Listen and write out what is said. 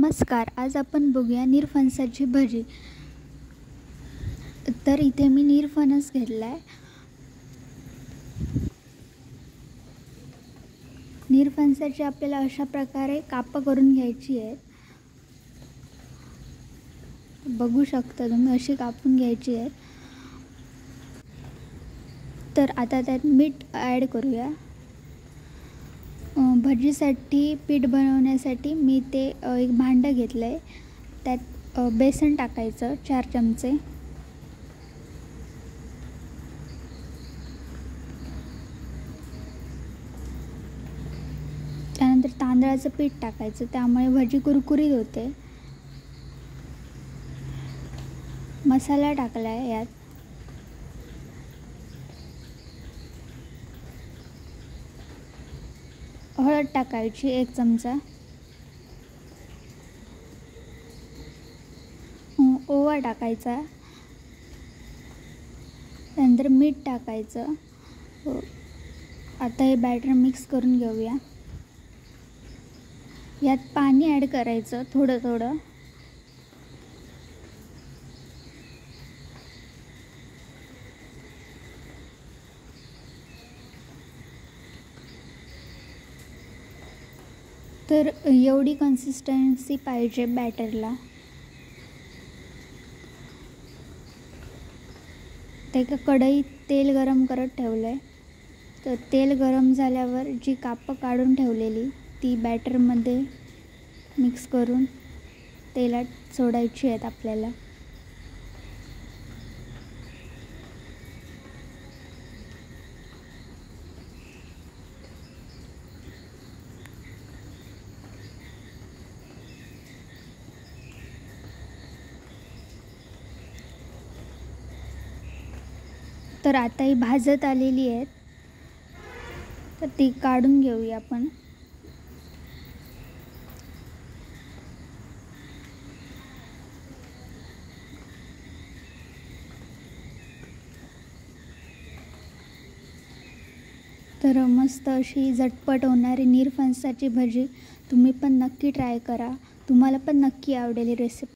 नमस्कार. आज आपण बघूया निरफणसाची भजी. तर इथे मी निरफणस घेतला आहे. निरफणसाची आपल्याला अशा प्रकारे कापं करून घ्यायची आहेत. बघू शकता तुम्ही, अशी कापून घ्यायची आहेत. तर आता त्यात मीठ ॲड करूया. भजीसाठी पीठ बनवण्यासाठी मी ते एक भांडं घेतलं आहे. त्यात बेसन टाकायचं 4 चमचे. त्यानंतर तांदळाचं पीठ टाकायचं, त्यामुळे भजी कुरकुरीत होते. मसाला टाकला आहे यात. हळद टाकायची 1 चमचा. ओवा टाकायचा. त्यानंतर मीठ टाकायचं. आता हे बॅटर मिक्स करून घेऊया. यात पाणी ॲड करायचं थोडं थोडं. तर एवढी कन्सिस्टन्सी पाहिजे बॅटरला. ते एका कढईत तेल गरम करत ठेवलं आहे. तर तेल गरम झाल्यावर जी कापं काढून ठेवलेली ती बॅटरमध्ये मिक्स करून तेलात सोडायची आहेत आपल्याला. तर आता ही भाजत आलेली आहेत. तर ती काढून घेऊया आपण. तर मस्त अशी झटपट होणारी निरफणसाची भजी तुम्ही पण नक्की ट्राय करा. तुम्हाला पण नक्की आवडेल ही रेसिपी.